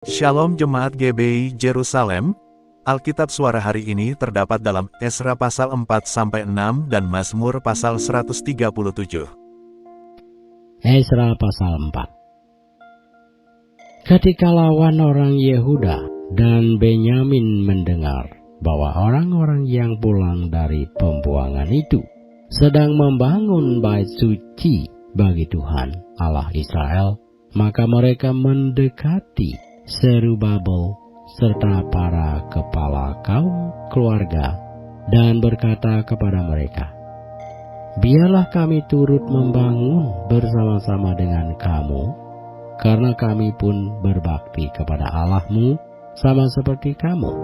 Shalom Jemaat GBI Jerusalem. Alkitab suara hari ini terdapat dalam Esra pasal 4-6 dan Mazmur pasal 137. Esra pasal 4. Ketika lawan orang Yehuda dan Benyamin mendengar bahwa orang-orang yang pulang dari pembuangan itu sedang membangun bait suci bagi Tuhan Allah Israel, maka mereka mendekati Zerubabel serta para kepala kaum keluarga dan berkata kepada mereka, "Biarlah kami turut membangun bersama-sama dengan kamu, karena kami pun berbakti kepada Allahmu sama seperti kamu.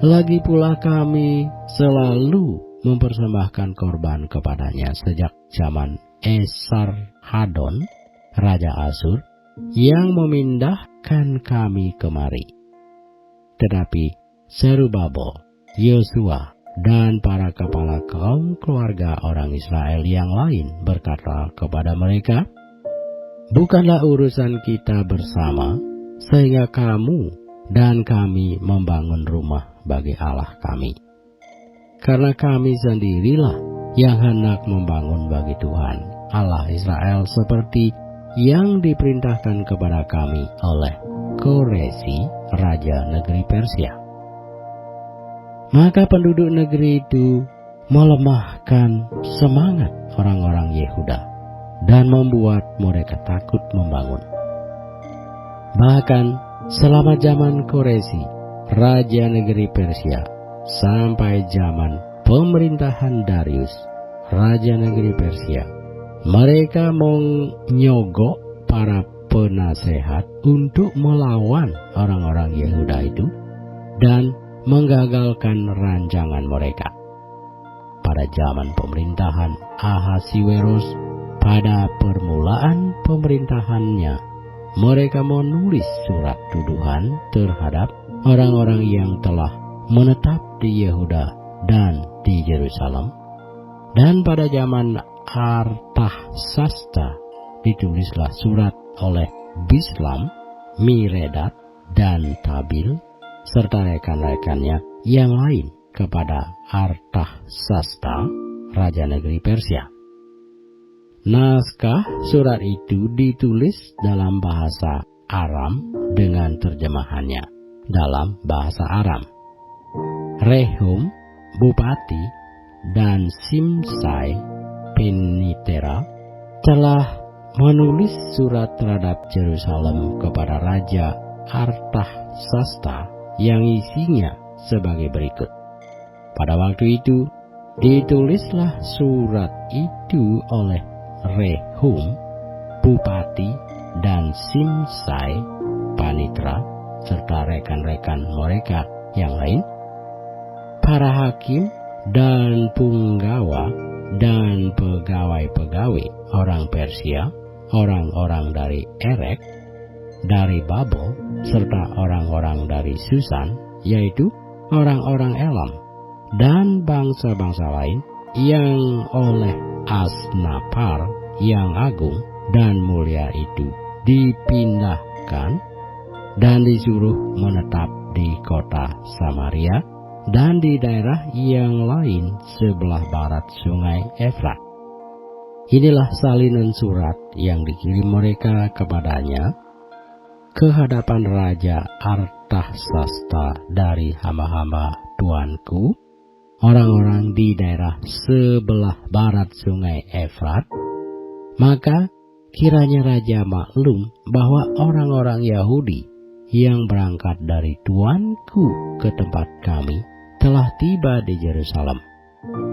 Lagi pula kami selalu mempersembahkan korban kepadanya sejak zaman Esarhadon, Raja Asyur, yang memindahkan kami kemari." Tetapi Zerubabel, Yosua, dan para kepala kaum keluarga orang Israel yang lain berkata kepada mereka, "Bukanlah urusan kita bersama, sehingga kamu dan kami membangun rumah bagi Allah kami. Karena kami sendirilah yang hendak membangun bagi Tuhan Allah Israel seperti yang diperintahkan kepada kami oleh Koresi, Raja negeri Persia." Maka penduduk negeri itu melemahkan semangat orang-orang Yehuda dan membuat mereka takut membangun. Bahkan selama zaman Koresi, Raja negeri Persia, sampai zaman pemerintahan Darius, Raja negeri Persia, mereka menyogok para penasehat untuk melawan orang-orang Yehuda itu dan menggagalkan rancangan mereka. Pada zaman pemerintahan Ahasiweros, pada permulaan pemerintahannya, mereka menulis surat tuduhan terhadap orang-orang yang telah menetap di Yehuda dan di Yerusalem. Dan pada zaman Artahsasta ditulislah surat oleh Bislam, Miredat, dan Tabil serta rekan-rekannya yang lain kepada Artahsasta, Raja negeri Persia. Naskah surat itu ditulis dalam bahasa Aram dengan terjemahannya dalam bahasa Aram. Rehum, bupati, dan Simsai, penitera, telah menulis surat terhadap Yerusalem kepada Raja Artahsasta yang isinya sebagai berikut. Pada waktu itu, ditulislah surat itu oleh Rehum, bupati, dan Simsai, panitra, serta rekan-rekan mereka yang lain, para hakim dan punggawa dan pegawai-pegawai orang Persia, orang-orang dari Erek, dari Babel, serta orang-orang dari Susan, yaitu orang-orang Elam, dan bangsa-bangsa lain yang oleh Asnapar yang agung dan mulia itu dipindahkan dan disuruh menetap di kota Samaria dan di daerah yang lain sebelah barat sungai Efrat. Inilah salinan surat yang dikirim mereka kepadanya ke hadapan Raja Artahsasta dari hamba-hamba tuanku, orang-orang di daerah sebelah barat sungai Efrat. Maka kiranya Raja maklum bahwa orang-orang Yahudi yang berangkat dari tuanku ke tempat kami telah tiba di Yerusalem.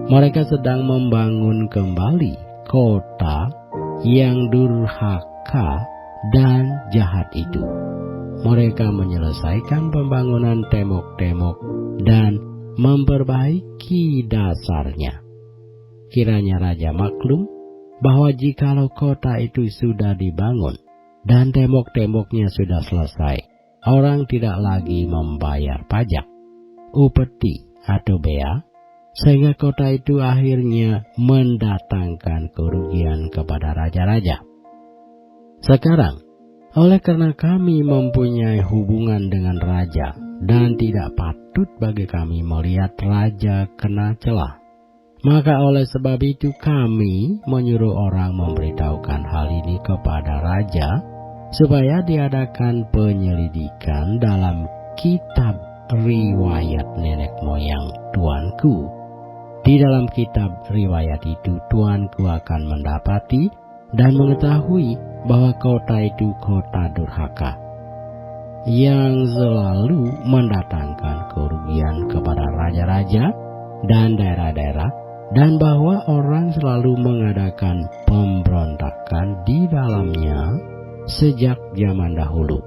Mereka sedang membangun kembali kota yang durhaka dan jahat itu. Mereka menyelesaikan pembangunan tembok-tembok dan memperbaiki dasarnya. Kiranya Raja maklum bahwa jikalau kota itu sudah dibangun dan tembok-temboknya sudah selesai, orang tidak lagi membayar pajak, upeti atau bea, sehingga kota itu akhirnya mendatangkan kerugian kepada raja-raja. Sekarang Oleh karena kami mempunyai hubungan dengan raja, dan tidak patut bagi kami melihat raja kena celah. Maka oleh sebab itu kami menyuruh orang memberitahukan hal ini kepada raja, supaya diadakan penyelidikan dalam kitab riwayat nenek moyang tuanku. Di dalam kitab riwayat itu tuanku akan mendapati dan mengetahui bahwa kota itu kota durhaka, yang selalu mendatangkan kerugian kepada raja-raja dan daerah-daerah, dan bahwa orang selalu mengadakan pemberontakan di dalamnya sejak zaman dahulu.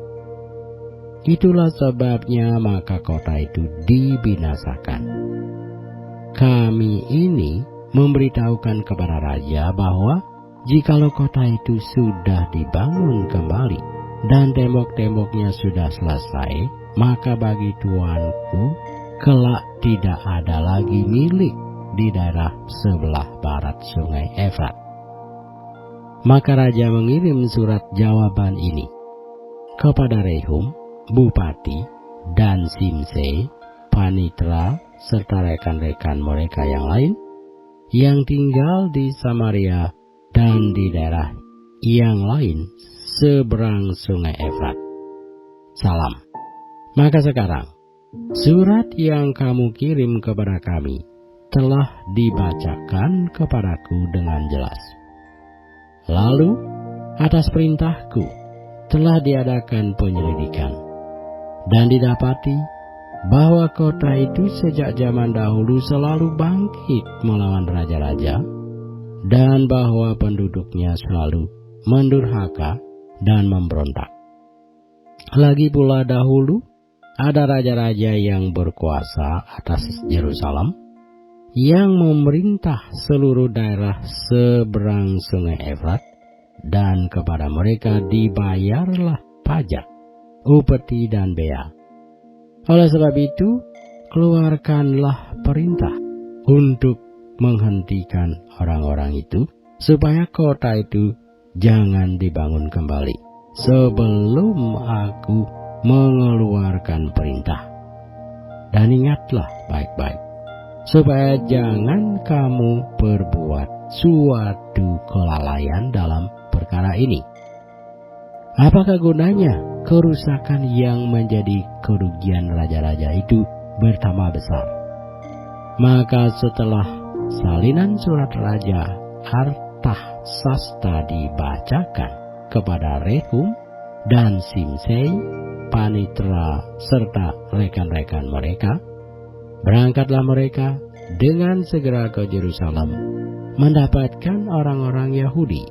Itulah sebabnya maka kota itu dibinasakan. Kami ini memberitahukan kepada raja bahwa jikalau kota itu sudah dibangun kembali dan tembok-temboknya sudah selesai, maka bagi tuanku kelak tidak ada lagi milik di daerah sebelah barat sungai Efrat. Maka raja mengirim surat jawaban ini kepada Rehum, bupati, dan Simsei, panitra, serta rekan-rekan mereka yang lain yang tinggal di Samaria dan di daerah yang lain seberang sungai Efrat. Salam. Maka sekarang surat yang kamu kirim kepada kami telah dibacakan kepadaku dengan jelas. Lalu atas perintahku telah diadakan penyelidikan, dan didapati bahwa kota itu sejak zaman dahulu selalu bangkit melawan raja-raja, dan bahwa penduduknya selalu mendurhaka dan memberontak. Lagi pula dahulu ada raja-raja yang berkuasa atas Yerusalem, yang memerintah seluruh daerah seberang sungai Efrat, dan kepada mereka dibayarlah pajak, upeti, dan bea. Oleh sebab itu, keluarkanlah perintah untuk menghentikan orang-orang itu, supaya kota itu jangan dibangun kembali sebelum aku mengeluarkan perintah. Dan ingatlah baik-baik, supaya jangan kamu berbuat suatu kelalaian dalam perkara ini. Apakah gunanya kerusakan yang menjadi kerugian raja-raja itu bertambah besar? Maka setelah salinan surat Raja Artasasta dibacakan kepada Rehum dan Simsei, panitra, serta rekan-rekan mereka, berangkatlah mereka dengan segera ke Yerusalem mendapatkan orang-orang Yahudi,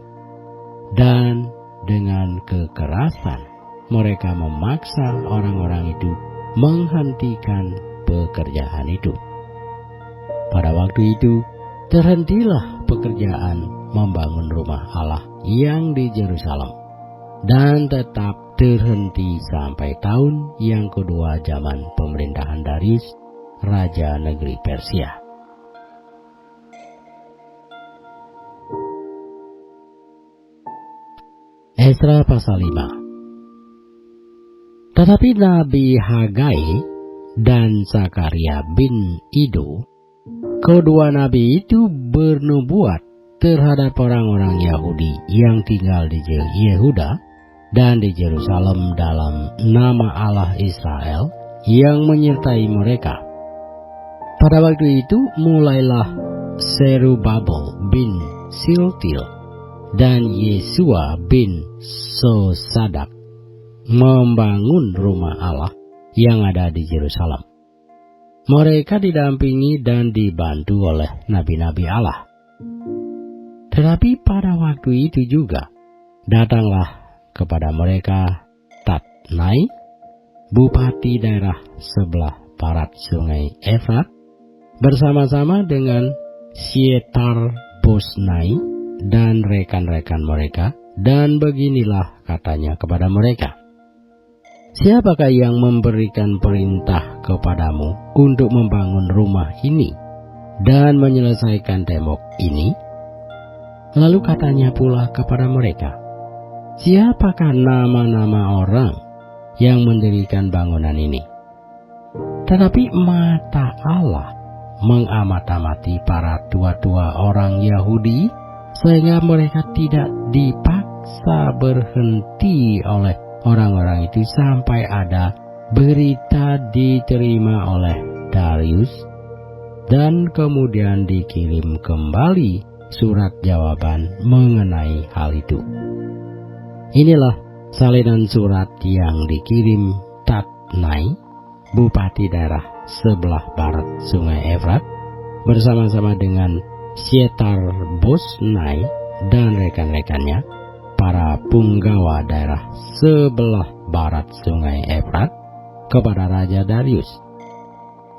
dan dengan kekerasan mereka memaksa orang-orang itu menghentikan pekerjaan itu. Pada waktu itu terhentilah pekerjaan membangun rumah Allah yang di Yerusalem, dan tetap terhenti sampai tahun yang kedua zaman pemerintahan Darius, raja negeri Persia. Esra pasal 5. Tetapi Nabi Hagai dan Zakaria bin Ido, kedua nabi itu bernubuat terhadap orang-orang Yahudi yang tinggal di Yehuda dan di Yerusalem dalam nama Allah Israel yang menyertai mereka. Pada waktu itu mulailah Serubabel bin Siltil dan Yesua bin Sosadak membangun rumah Allah yang ada di Yerusalem. Mereka didampingi dan dibantu oleh nabi-nabi Allah. Tetapi pada waktu itu juga datanglah kepada mereka Tatnai, bupati daerah sebelah barat sungai Efrat, bersama-sama dengan Sietar Bosnai dan rekan-rekan mereka, dan beginilah katanya kepada mereka: Siapakah yang memberikan perintah kepadamu untuk membangun rumah ini dan menyelesaikan tembok ini? Lalu katanya pula kepada mereka, siapakah nama-nama orang yang mendirikan bangunan ini? Tetapi mata Allah mengamat-amati para tua-tua orang Yahudi, sehingga mereka tidak dipaksa berhenti oleh orang-orang itu sampai ada berita diterima oleh Darius, dan kemudian dikirim kembali surat jawaban mengenai hal itu. Inilah salinan surat yang dikirim Tatnai, bupati daerah sebelah barat Sungai Efrat, bersama-sama dengan Syetar-Bosnai dan rekan-rekannya, para punggawa daerah sebelah barat Sungai Efrat, kepada Raja Darius.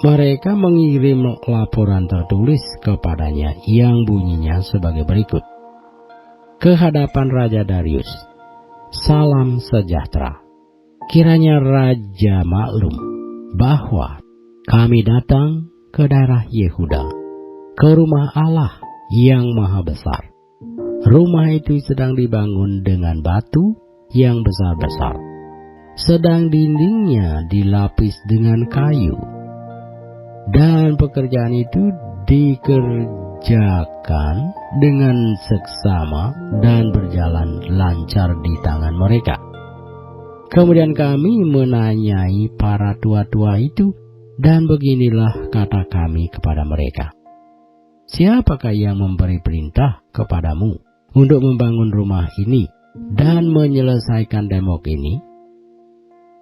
Mereka mengirim laporan tertulis kepadanya yang bunyinya sebagai berikut. Ke hadapan Raja Darius, salam sejahtera. Kiranya Raja maklum bahwa kami datang ke daerah Yehuda, ke rumah Allah yang maha besar. Rumah itu sedang dibangun dengan batu yang besar-besar, sedang dindingnya dilapis dengan kayu, dan pekerjaan itu dikerjakan dengan seksama dan berjalan lancar di tangan mereka. Kemudian kami menanyai para tua-tua itu, dan beginilah kata kami kepada mereka. Siapakah yang memberi perintah kepadamu untuk membangun rumah ini dan menyelesaikan tembok ini?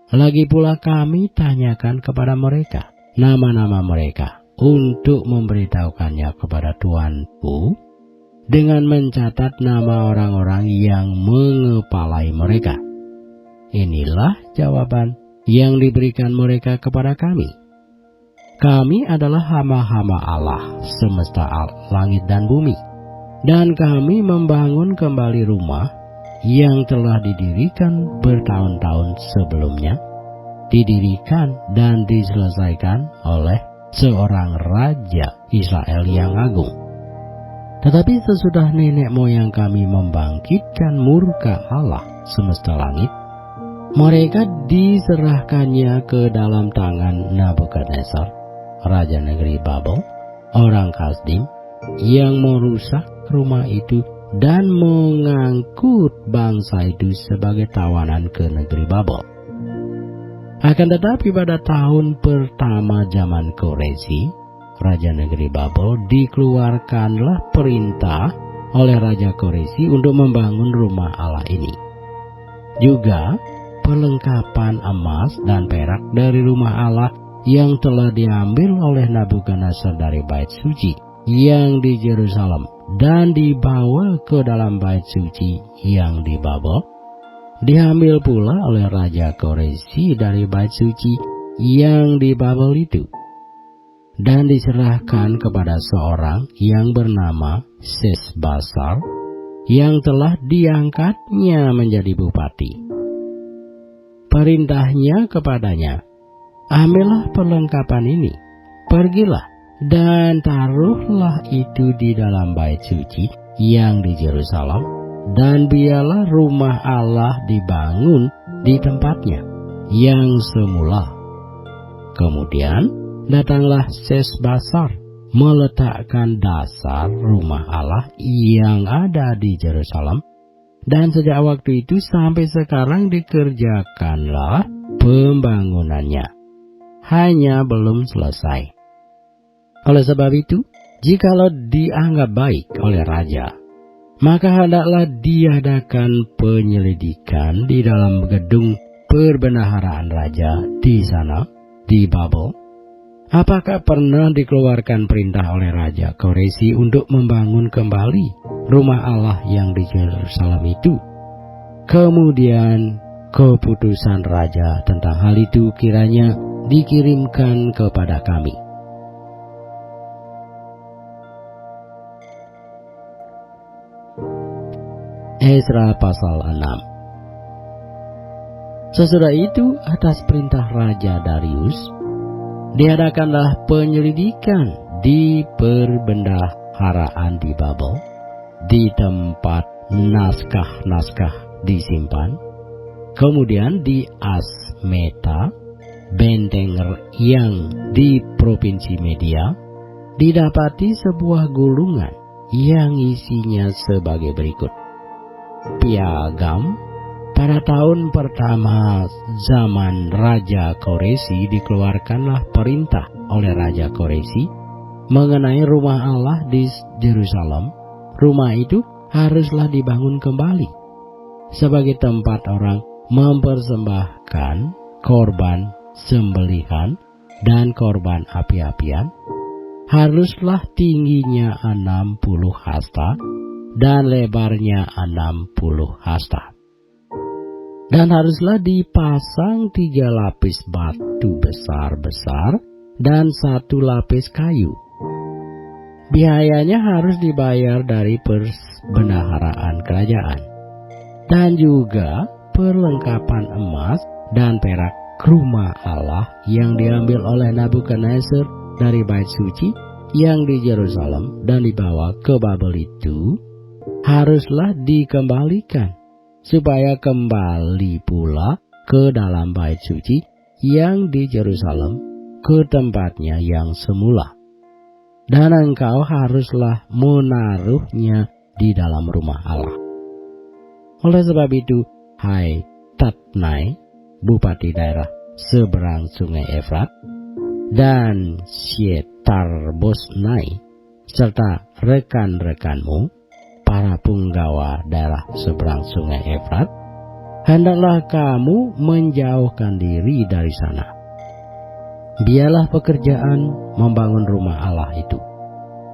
Lagi pula kami tanyakan kepada mereka nama-nama mereka untuk memberitahukannya kepada tuanku dengan mencatat nama orang-orang yang mengepalai mereka. Inilah jawaban yang diberikan mereka kepada kami. Kami adalah hamba-hamba Allah semesta langit dan bumi, dan kami membangun kembali rumah yang telah didirikan bertahun-tahun sebelumnya, didirikan dan diselesaikan oleh seorang raja Israel yang agung. Tetapi sesudah nenek moyang kami membangkitkan murka Allah semesta langit, mereka diserahkannya ke dalam tangan Nabukadnezar, raja negeri Babel, orang Kasdim, yang merusak rumah itu dan mengangkut bangsa itu sebagai tawanan ke negeri Babel. Akan tetapi pada tahun pertama zaman Koresi, raja negeri Babel, dikeluarkanlah perintah oleh Raja Koresi untuk membangun rumah Allah ini. Juga perlengkapan emas dan perak dari rumah Allah yang telah diambil oleh Nabukadnezar dari bait suci yang di Yerusalem dan dibawa ke dalam bait suci yang di Babel, diambil pula oleh Raja Koresi dari bait suci yang di Babel itu, dan diserahkan kepada seorang yang bernama Sesbasar yang telah diangkatnya menjadi bupati. Perintahnya kepadanya, ambillah perlengkapan ini, pergilah dan taruhlah itu di dalam bait suci yang di Yerusalem, dan biarlah rumah Allah dibangun di tempatnya yang semula. Kemudian datanglah Sesbasar meletakkan dasar rumah Allah yang ada di Yerusalem, dan sejak waktu itu sampai sekarang dikerjakanlah pembangunannya, hanya belum selesai. Oleh sebab itu, jikalau dianggap baik oleh raja, maka hendaklah diadakan penyelidikan di dalam gedung perbendaharaan raja di sana, di Babel. Apakah pernah dikeluarkan perintah oleh Raja Koresi untuk membangun kembali rumah Allah yang di Yerusalem itu? Kemudian keputusan raja tentang hal itu kiranya dikirimkan kepada kami. Ezra pasal 6. Sesudah itu, atas perintah Raja Darius, diadakanlah penyelidikan di perbendaharaan di Babel, di tempat naskah-naskah disimpan. Kemudian di Asmeta, benteng yang di Provinsi Media, didapati sebuah gulungan yang isinya sebagai berikut. Piagam. Pada tahun pertama zaman Raja Koresi dikeluarkanlah perintah oleh Raja Koresi mengenai rumah Allah di Yerusalem. Rumah itu haruslah dibangun kembali sebagai tempat orang mempersembahkan korban sembelihan dan korban api-apian. Haruslah tingginya 60 hasta dan lebarnya 60 hasta. Dan haruslah dipasang 3 lapis batu besar-besar dan 1 lapis kayu. Biayanya harus dibayar dari perbendaharaan kerajaan. Dan juga perlengkapan emas dan perak rumah Allah yang diambil oleh Nabukadnezar dari bait suci yang di Yerusalem dan dibawa ke Babel itu haruslah dikembalikan, supaya kembali pula ke dalam bait suci yang di Yerusalem ke tempatnya yang semula. Dan engkau haruslah menaruhnya di dalam rumah Allah. Oleh sebab itu, hai Tatnai, bupati daerah seberang sungai Efrat, dan Syetar-Bosnai, serta rekan-rekanmu, para punggawa daerah seberang sungai Efrat, hendaklah kamu menjauhkan diri dari sana. Biarlah pekerjaan membangun rumah Allah itu.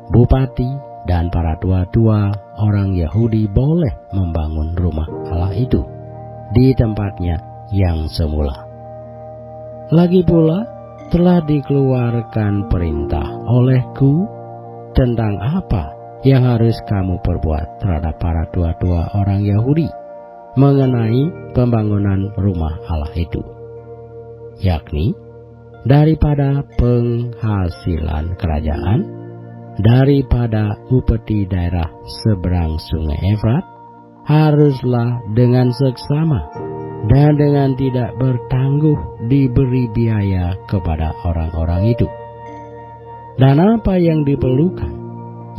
Bupati dan para tua-tua orang Yahudi boleh membangun rumah Allah itu di tempatnya yang semula. Lagi pula telah dikeluarkan perintah olehku tentang apa yang harus kamu perbuat terhadap para tua-tua orang Yahudi mengenai pembangunan rumah Allah itu, yakni daripada penghasilan kerajaan, daripada upeti daerah seberang sungai Efrat, haruslah dengan seksama dan dengan tidak bertangguh diberi biaya kepada orang-orang itu. Dan apa yang diperlukan,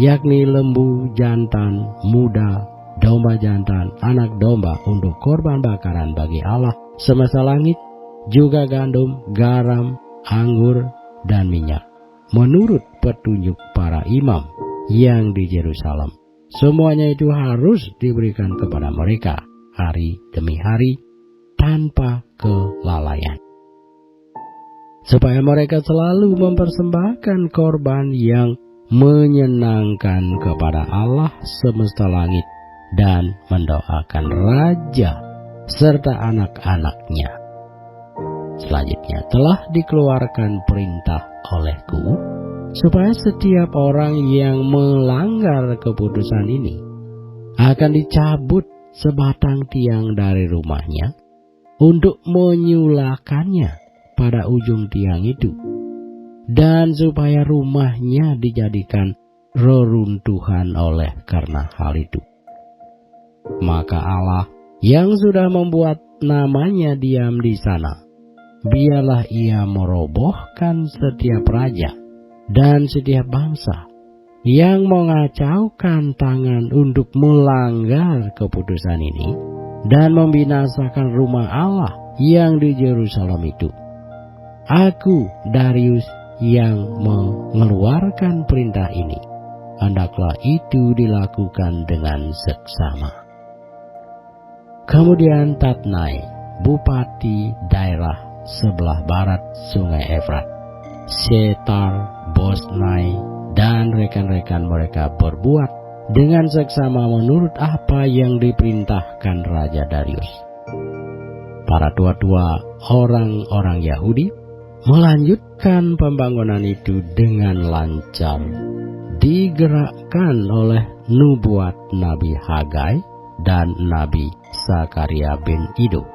yakni lembu jantan muda, domba jantan, anak domba untuk korban bakaran bagi Allah semesta langit, juga gandum, garam, anggur, dan minyak, menurut petunjuk para imam yang di Yerusalem. Semuanya itu harus diberikan kepada mereka hari demi hari tanpa kelalaian, supaya mereka selalu mempersembahkan korban yang menyenangkan kepada Allah semesta langit dan mendoakan raja serta anak-anaknya. Selanjutnya telah dikeluarkan perintah olehku supaya setiap orang yang melanggar keputusan ini akan dicabut sebatang tiang dari rumahnya untuk menyulakannya pada ujung tiang itu, dan supaya rumahnya dijadikan reruntuhan oleh karena hal itu. Maka Allah yang sudah membuat namanya diam di sana, biarlah ia merobohkan setiap raja dan setiap bangsa yang mengacaukan tangan untuk melanggar keputusan ini dan membinasakan rumah Allah yang di Yerusalem itu. Aku, Darius, yang mengeluarkan perintah ini, hendaklah itu dilakukan dengan seksama. Kemudian Tatnai, bupati daerah sebelah barat sungai Efrat, Syetar-Bosnai, dan rekan-rekan mereka berbuat dengan seksama menurut apa yang diperintahkan Raja Darius. Para tua-tua orang-orang Yahudi melanjutkan pembangunan itu dengan lancar, digerakkan oleh nubuat Nabi Hagai dan Nabi Zakaria bin Ido.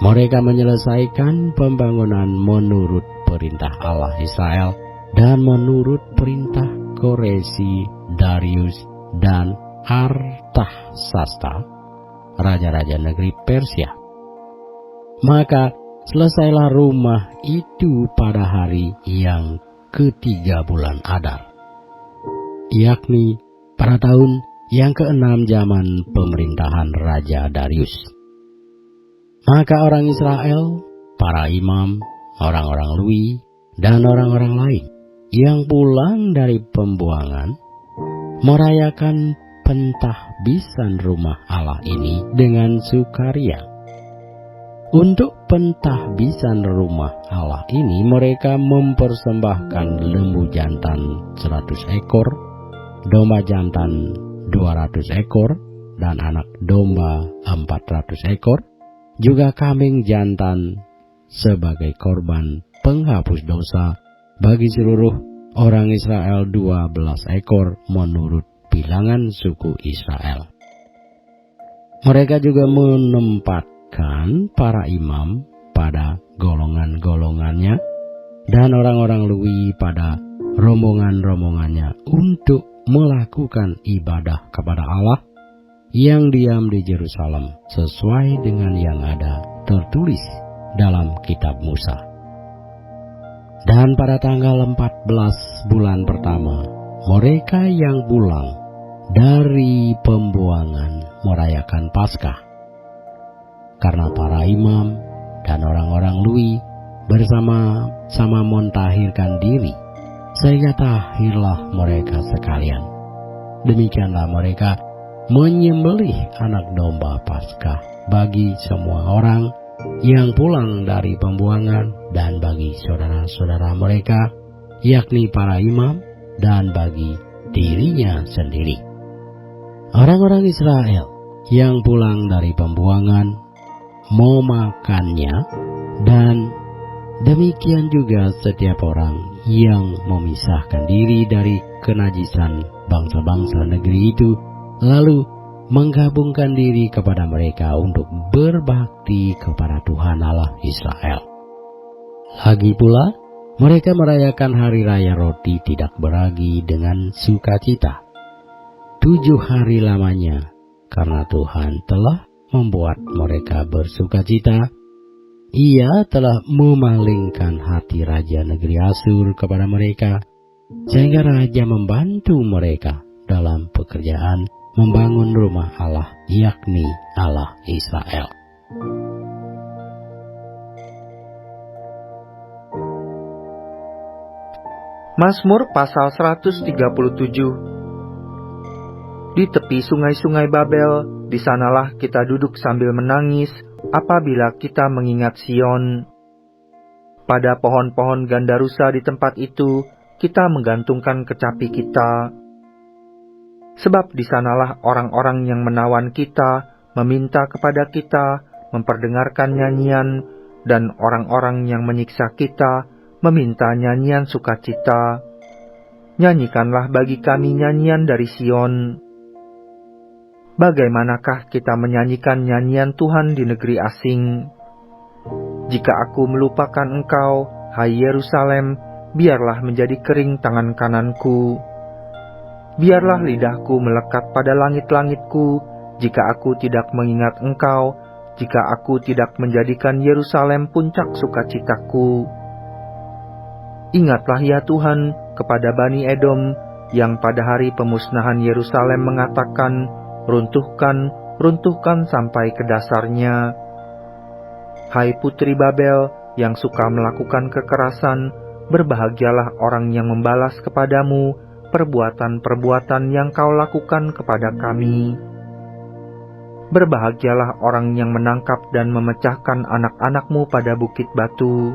Mereka menyelesaikan pembangunan menurut perintah Allah Israel dan menurut perintah Koresi, Darius, dan Artahsasta, raja-raja negeri Persia. Maka selesailah rumah itu pada hari yang ketiga bulan Adar, yakni pada tahun yang ke-6 zaman pemerintahan Raja Darius. Maka orang Israel, para imam, orang-orang Lewi, dan orang-orang lain yang pulang dari pembuangan merayakan pentahbisan rumah Allah ini dengan sukaria. Untuk pentahbisan rumah Allah ini mereka mempersembahkan lembu jantan 100 ekor, domba jantan 200 ekor, dan anak domba 400 ekor, juga kambing jantan sebagai korban penghapus dosa bagi seluruh orang Israel 12 ekor menurut bilangan suku Israel. Mereka juga menempatkan para imam pada golongan-golongannya dan orang-orang Lewi pada rombongan-rombongannya untuk melakukan ibadah kepada Allah yang diam di Yerusalem sesuai dengan yang ada tertulis dalam kitab Musa. Dan pada tanggal 14 bulan pertama, mereka yang pulang dari pembuangan merayakan Paskah. Karena para imam dan orang-orang Lewi bersama-sama mentahirkan diri, sehingga tahirlah mereka sekalian. Demikianlah mereka menyembelih anak domba Paskah bagi semua orang yang pulang dari pembuangan dan bagi saudara-saudara mereka, yakni para imam, dan bagi dirinya sendiri. Orang-orang Israel yang pulang dari pembuangan memakannya, dan demikian juga setiap orang yang memisahkan diri dari kenajisan bangsa-bangsa negeri itu, lalu menggabungkan diri kepada mereka untuk berbakti kepada Tuhan Allah Israel. Lagi pula, mereka merayakan hari raya roti tidak beragi dengan sukacita 7 hari lamanya, karena Tuhan telah membuat mereka bersukacita. Ia telah memalingkan hati raja negeri Asur kepada mereka, sehingga raja membantu mereka dalam pekerjaan membangun rumah Allah, yakni Allah Israel. Mazmur pasal 137. Di tepi sungai-sungai Babel, di sanalah kita duduk sambil menangis apabila kita mengingat Sion. Pada pohon-pohon gandarusa di tempat itu, kita menggantungkan kecapi kita. Sebab di sanalah orang-orang yang menawan kita meminta kepada kita, memperdengarkan nyanyian, dan orang-orang yang menyiksa kita meminta nyanyian sukacita. Nyanyikanlah bagi kami nyanyian dari Sion. Bagaimanakah kita menyanyikan nyanyian Tuhan di negeri asing? Jika aku melupakan engkau, hai Yerusalem, biarlah menjadi kering tangan kananku. Biarlah lidahku melekat pada langit-langitku, jika aku tidak mengingat engkau, jika aku tidak menjadikan Yerusalem puncak sukacitaku. Ingatlah ya Tuhan kepada Bani Edom, yang pada hari pemusnahan Yerusalem mengatakan, runtuhkan, runtuhkan sampai ke dasarnya. Hai putri Babel yang suka melakukan kekerasan, berbahagialah orang yang membalas kepadamu perbuatan-perbuatan yang kau lakukan kepada kami. Berbahagialah orang yang menangkap dan memecahkan anak-anakmu pada bukit batu.